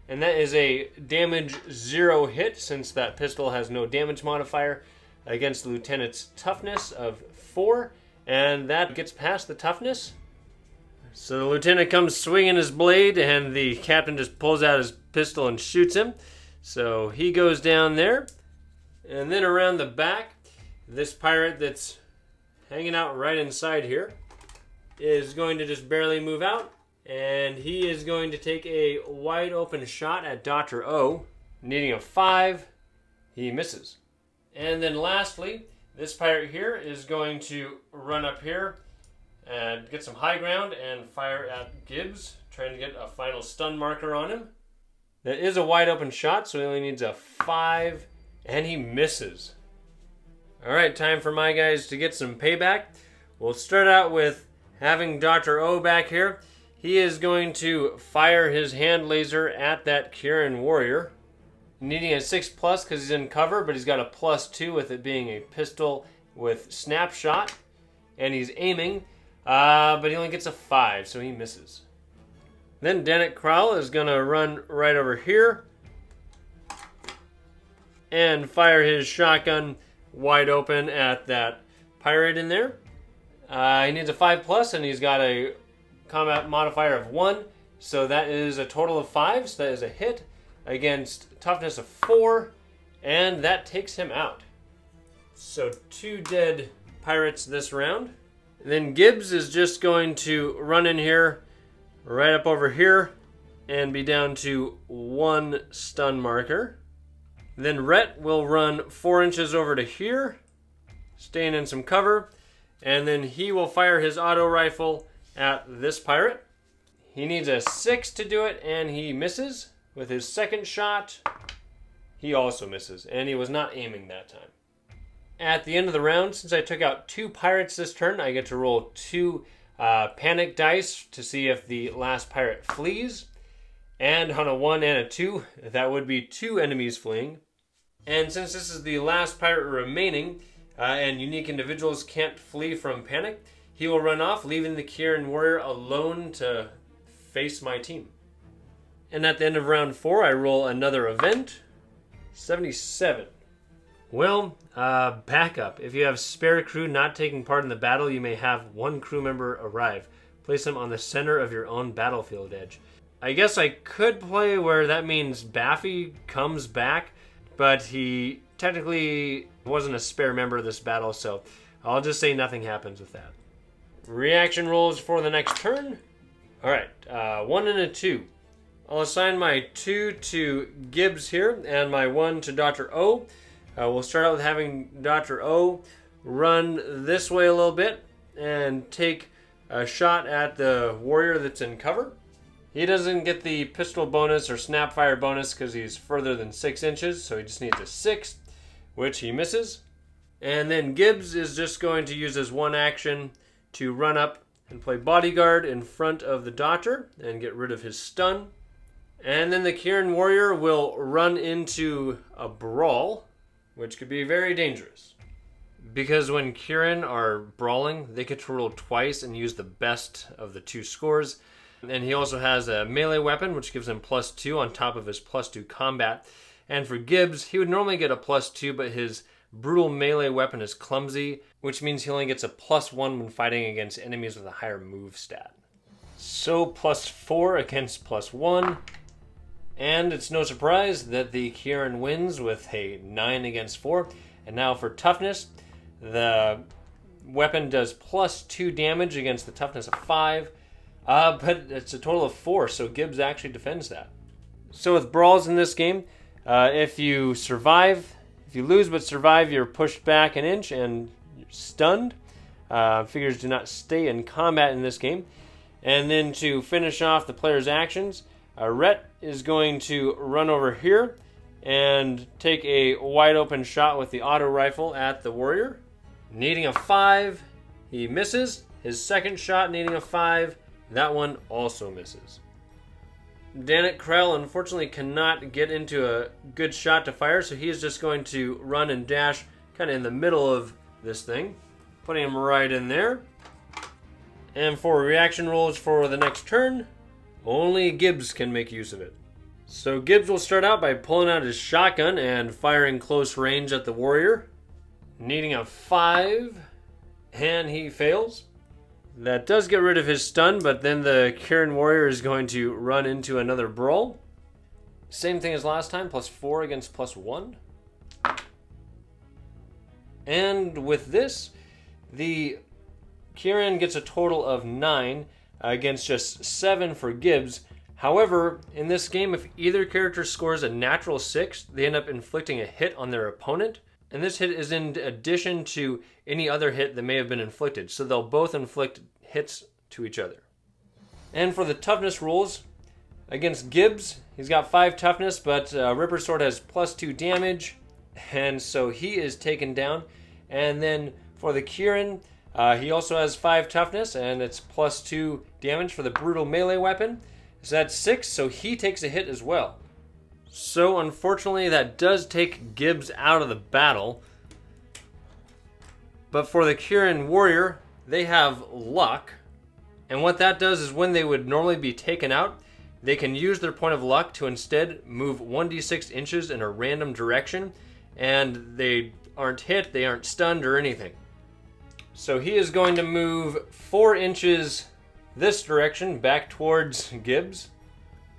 And that is a damage 0 hit, since that pistol has no damage modifier, against the lieutenant's toughness of 4. And that gets past the toughness. So the lieutenant comes swinging his blade, and the captain just pulls out his pistol and shoots him. So he goes down there. And then around the back, this pirate that's hanging out right inside here is going to just barely move out. And he is going to take a wide open shot at Dr. O, needing a 5. He misses. And then lastly, this pirate here is going to run up here and get some high ground and fire at Gibbs, trying to get a final stun marker on him. That is a wide open shot, so he only needs a 5, and he misses. Alright, time for my guys to get some payback. We'll start out with having Dr. O back here. He is going to fire his hand laser at that Kieran warrior. needing a 6+ because he's in cover, but he's got a +2 with it being a pistol with snapshot, and he's aiming, but he only gets a 5, so he misses. Then Danik Krall is going to run right over here and fire his shotgun wide open at that pirate in there. He needs a 5+, and he's got a combat modifier of 1, so that is a total of 5, so that is a hit against toughness of 4, and that takes him out. So 2 dead pirates this round. And then Gibbs is just going to run in here, right up over here, and be down to 1 stun marker. Then Rhett will run 4 inches over to here, staying in some cover, and then he will fire his auto rifle at this pirate. He needs a 6 to do it, and he misses. With his second shot, he also misses, and he was not aiming that time. At the end of the round, since I took out 2 pirates this turn, I get to roll 2 panic dice to see if the last pirate flees. And on a 1 and a 2, that would be 2 enemies fleeing. And since this is the last pirate remaining, and unique individuals can't flee from panic, he will run off, leaving the Kieran warrior alone to face my team. And at the end of round 4, I roll another event. 77. Well, backup. If you have spare crew not taking part in the battle, you may have 1 crew member arrive. Place them on the center of your own battlefield edge. I guess I could play where that means Baffy comes back, but he technically wasn't a spare member of this battle, so I'll just say nothing happens with that. Reaction rolls for the next turn. Alright, 1 and a 2. I'll assign my 2 to Gibbs here, and my 1 to Dr. O. We'll start out with having Dr. O run this way a little bit and take a shot at the warrior that's in cover. He doesn't get the pistol bonus or snapfire bonus because he's further than 6 inches, so he just needs a 6, which he misses. And then Gibbs is just going to use his 1 action to run up and play bodyguard in front of the doctor and get rid of his stun. And then the Kieran warrior will run into a brawl, which could be very dangerous. Because when Kieran are brawling, they get to roll twice and use the best of the 2 scores. And he also has a melee weapon, which gives him +2 on top of his +2 combat. And for Gibbs, he would normally get a +2, but his brutal melee weapon is clumsy, which means he only gets a +1 when fighting against enemies with a higher move stat. So +4 against +1. And it's no surprise that the Kieran wins with a 9 against 4. And now for toughness, the weapon does +2 damage against the toughness of 5. But it's a total of 4, so Gibbs actually defends that. So with brawls in this game, if you survive, if you lose but survive, you're pushed back an inch and you're stunned. Figures do not stay in combat in this game. And then to finish off the player's actions, Rhett is going to run over here and take a wide open shot with the auto rifle at the warrior. Needing a 5, he misses. His second shot needing a 5, that one also misses. Danik Krall unfortunately cannot get into a good shot to fire, so he is just going to run and dash kind of in the middle of this thing, putting him right in there. And for reaction rolls for the next turn, only Gibbs can make use of it. So Gibbs will start out by pulling out his shotgun and firing close range at the warrior, needing a 5, and he fails. That does get rid of his stun, but then the Kieran warrior is going to run into another brawl. Same thing as last time, +4 against +1. And with this, the Kieran gets a total of 9 against just 7 for Gibbs. However, in this game, if either character scores a natural 6, they end up inflicting a hit on their opponent. And this hit is in addition to any other hit that may have been inflicted. So they'll both inflict hits to each other. And for the toughness rolls, against Gibbs, he's got 5 toughness, but Ripper Sword has +2 damage. And so he is taken down. And then for the Kieran, he also has 5 toughness, and it's +2 damage for the brutal melee weapon. So that's 6, so he takes a hit as well. So unfortunately that does take Gibbs out of the battle. But for the Kieran warrior, they have luck. And what that does is when they would normally be taken out, they can use their point of luck to instead move 1d6 inches in a random direction, and they aren't hit, they aren't stunned or anything. So he is going to move 4 inches this direction back towards Gibbs.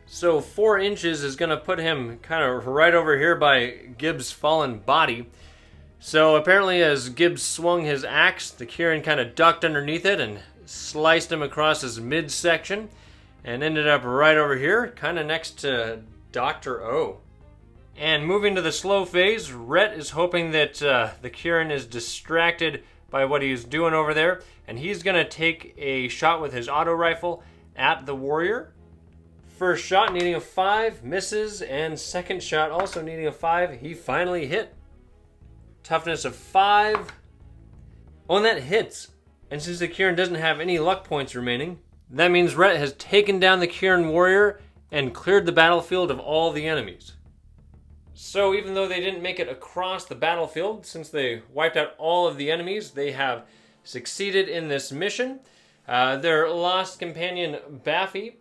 So 4 inches is going to put him kind of right over here by Gibbs' fallen body. So apparently as Gibbs swung his axe, the Kieran kind of ducked underneath it and sliced him across his midsection and ended up right over here, kind of next to Dr. O. And moving to the slow phase, Rhett is hoping that the Kieran is distracted by what he's doing over there, and he's going to take a shot with his auto rifle at the warrior. First shot needing a 5, misses, and second shot also needing a 5, he finally hit. Toughness of 5. Oh, and that hits. And since the Kieran doesn't have any luck points remaining, that means Rhett has taken down the Kieran warrior and cleared the battlefield of all the enemies. So even though they didn't make it across the battlefield, since they wiped out all of the enemies, they have succeeded in this mission. Their lost companion, Baffy,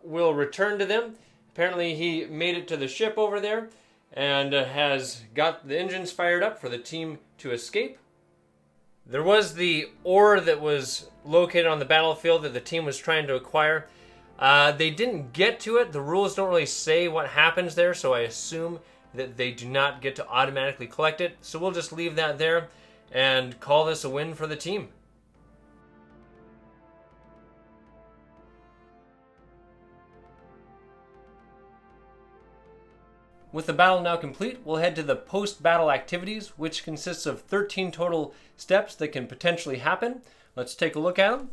will return to them. Apparently he made it to the ship over there and has got the engines fired up for the team to escape. There was the ore that was located on the battlefield that the team was trying to acquire. They didn't get to it. The rules don't really say what happens there, so I assume that they do not get to automatically collect it. So we'll just leave that there and call this a win for the team. With the battle now complete, we'll head to the post-battle activities, which consists of 13 total steps that can potentially happen. Let's take a look at them.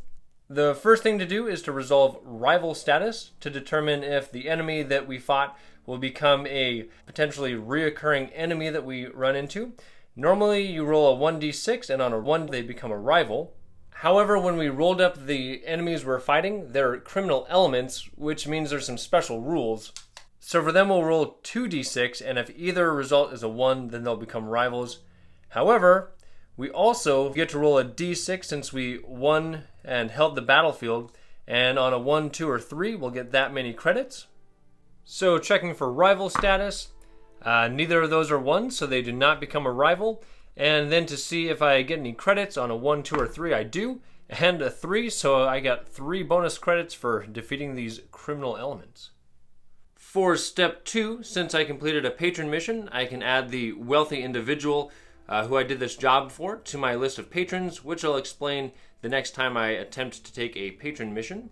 The first thing to do is to resolve rival status to determine if the enemy that we fought will become a potentially reoccurring enemy that we run into. Normally you roll a 1d6 and on a 1 they become a rival. However, when we rolled up the enemies we're fighting, they're criminal elements, which means there's some special rules. So for them we'll roll 2d6, and if either result is a 1, then they'll become rivals. However, we also get to roll a d6 since we won and held the battlefield, and on a 1, 2, or 3 we'll get that many credits. So checking for rival status, neither of those are 1, so they do not become a rival. And then to see if I get any credits on a 1, 2, or 3, I do, and a 3, so I got 3 bonus credits for defeating these criminal elements. For step 2, since I completed a patron mission, I can add the wealthy individual who I did this job for to my list of patrons, which I'll explain the next time I attempt to take a patron mission.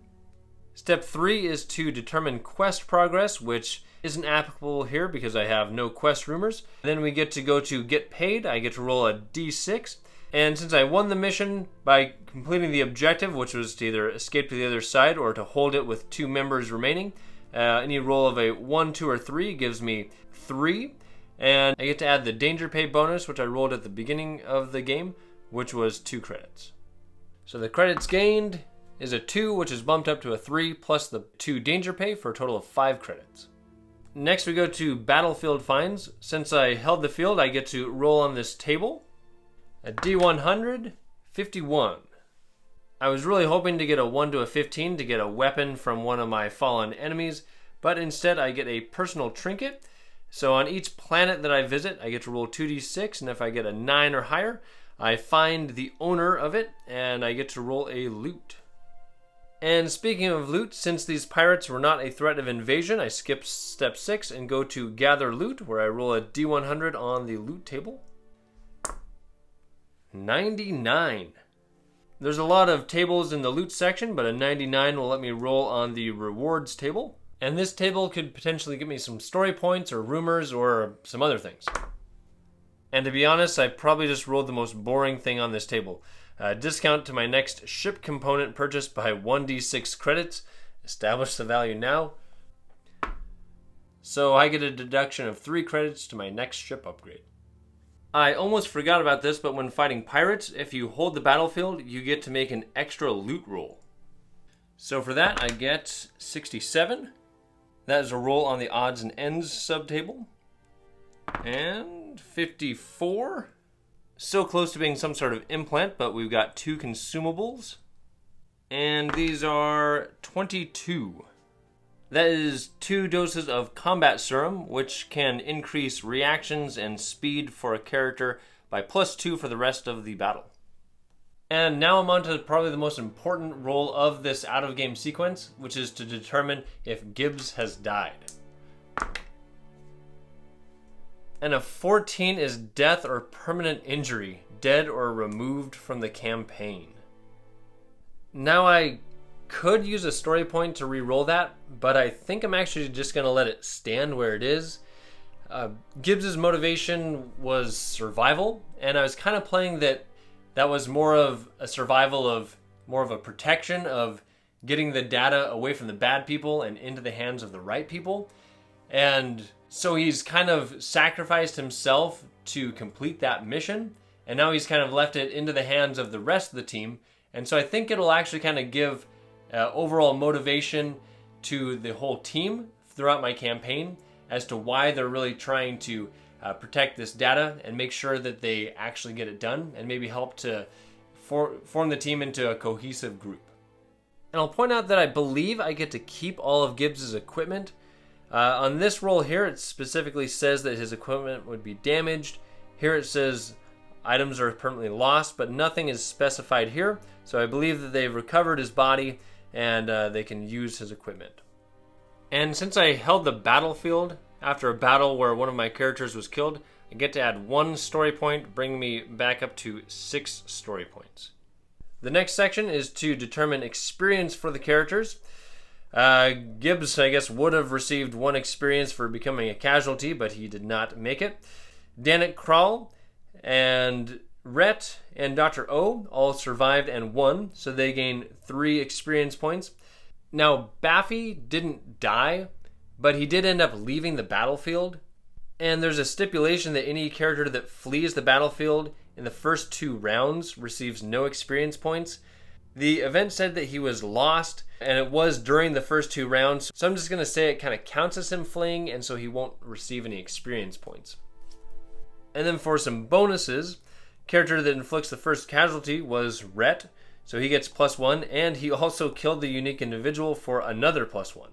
Step 3 is to determine quest progress, which isn't applicable here because I have no quest rumors. Then we get to go to get paid. I get to roll a d6. And since I won the mission by completing the objective, which was to either escape to the other side or to hold it with 2 members remaining, any roll of a 1, 2, or 3 gives me 3. And I get to add the danger pay bonus, which I rolled at the beginning of the game, which was 2 credits. So the credits gained is a 2, which is bumped up to a 3, plus the 2 danger pay for a total of 5 credits. Next we go to battlefield finds. Since I held the field, I get to roll on this table. A D100, 51. I was really hoping to get a 1 to a 15 to get a weapon from one of my fallen enemies, but instead I get a personal trinket. So on each planet that I visit, I get to roll 2d6, and if I get a 9 or higher, I find the owner of it, and I get to roll a loot. And speaking of loot, since these pirates were not a threat of invasion, I skip step 6 and go to gather loot, where I roll a D100 on the loot table. 99. There's a lot of tables in the loot section, but a 99 will let me roll on the rewards table. And this table could potentially give me some story points or rumors or some other things. And to be honest, I probably just rolled the most boring thing on this table. Discount to my next ship component purchase by 1d6 credits. Establish the value now. So I get a deduction of 3 credits to my next ship upgrade. I almost forgot about this, but when fighting pirates, if you hold the battlefield, you get to make an extra loot roll. So for that, I get 67. That is a roll on the odds and ends subtable. And 54. So close to being some sort of implant, but we've got 2 consumables. And these are 22. That is 2 doses of combat serum, which can increase reactions and speed for a character by +2 for the rest of the battle. And now I'm on to probably the most important role of this out-of-game sequence, which is to determine if Gibbs has died. And a 14 is death or permanent injury, dead or removed from the campaign. Now I could use a story point to re-roll that, but I think I'm actually just going to let it stand where it is. Gibbs's motivation was survival, and I was kind of playing that was more of a survival of more of a protection of getting the data away from the bad people and into the hands of the right people. And so he's kind of sacrificed himself to complete that mission, and now he's kind of left it into the hands of the rest of the team. And so I think it'll actually kind of give overall motivation to the whole team throughout my campaign as to why they're really trying to protect this data and make sure that they actually get it done, and maybe help to form the team into a cohesive group. And I'll point out that I believe I get to keep all of Gibbs's equipment. On this roll here, it specifically says that his equipment would be damaged. Here it says items are permanently lost, but nothing is specified here. So I believe that they've recovered his body and they can use his equipment. And since I held the battlefield after a battle where one of my characters was killed, I get to add 1 story point, bringing me back up to 6 story points. The next section is to determine experience for the characters. Gibbs, I guess, would have received 1 experience for becoming a casualty, but he did not make it. Danik Kral and Rhett and Dr. O all survived and won, so they gain 3 experience points. Now, Baffy didn't die, but he did end up leaving the battlefield. And there's a stipulation that any character that flees the battlefield in the first 2 rounds receives no experience points. The event said that he was lost, and it was during the first 2 rounds, so I'm just going to say it kind of counts as him fleeing, and so he won't receive any experience points. And then for some bonuses, character that inflicts the first casualty was Rhett, so he gets +1, and he also killed the unique individual for another +1.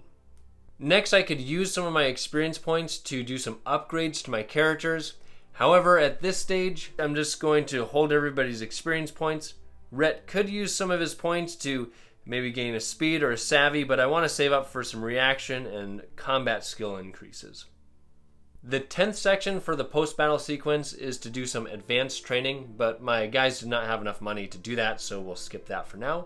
Next, I could use some of my experience points to do some upgrades to my characters. However, at this stage, I'm just going to hold everybody's experience points. Rhett could use some of his points to maybe gain a speed or a savvy, but I want to save up for some reaction and combat skill increases. The 10th section for the post-battle sequence is to do some advanced training, but my guys did not have enough money to do that, so we'll skip that for now.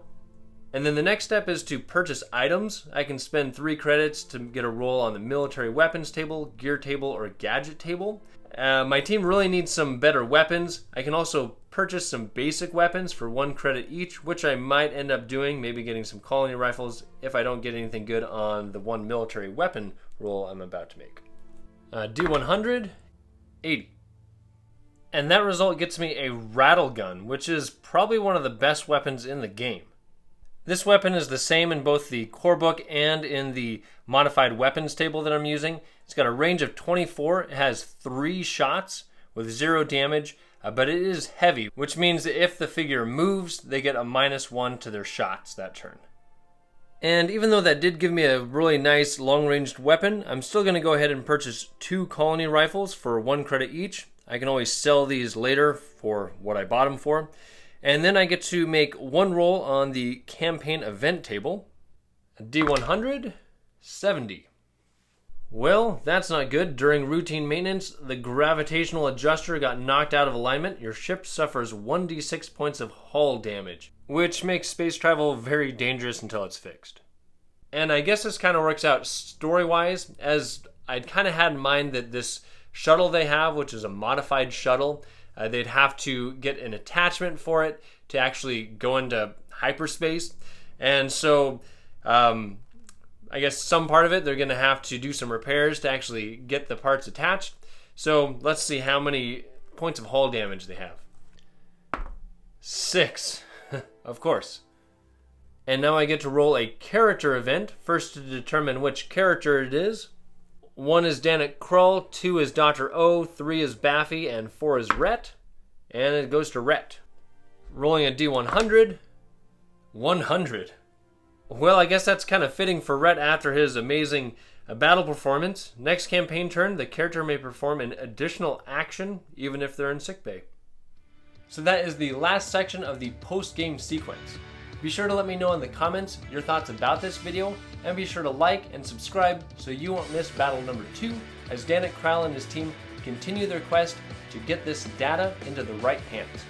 And then the next step is to purchase items. I can spend 3 credits to get a roll on the military weapons table, gear table, or gadget table. My team really needs some better weapons. I can also purchase some basic weapons for 1 credit each, which I might end up doing, maybe getting some colony rifles if I don't get anything good on the 1 military weapon roll I'm about to make. D100, 80. And that result gets me a rattle gun, which is probably one of the best weapons in the game. This weapon is the same in both the core book and in the modified weapons table that I'm using. It's got a range of 24. It has 3 shots with 0 damage, but it is heavy, which means that if the figure moves, they get a -1 to their shots that turn. And even though that did give me a really nice long-ranged weapon, I'm still going to go ahead and purchase 2 colony rifles for 1 credit each. I can always sell these later for what I bought them for. And then I get to make 1 roll on the campaign event table. D100, 70. Well, that's not good. During routine maintenance, the gravitational adjuster got knocked out of alignment. Your ship suffers 1d6 points of hull damage, which makes space travel very dangerous until it's fixed. And I guess this kind of works out story-wise, as I'd kind of had in mind that this shuttle they have, which is a modified shuttle, they'd have to get an attachment for it to actually go into hyperspace. And so I guess some part of it, they're going to have to do some repairs to actually get the parts attached. So let's see how many points of hull damage they have. 6, of course. And now I get to roll a character event, first to determine which character it is. 1 is Danik Krull, 2 is Dr. O, 3 is Baffy, and 4 is Rhett. And it goes to Rhett. Rolling a D100. 100. Well, I guess that's kind of fitting for Rhett after his amazing battle performance. Next campaign turn, the character may perform an additional action, even if they're in sickbay. So that is the last section of the post-game sequence. Be sure to let me know in the comments your thoughts about this video, and be sure to like and subscribe so you won't miss battle number 2 as Danik Krull and his team continue their quest to get this data into the right hands.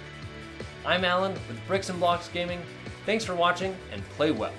I'm Alan with Bricks and Blocks Gaming. Thanks for watching and play well.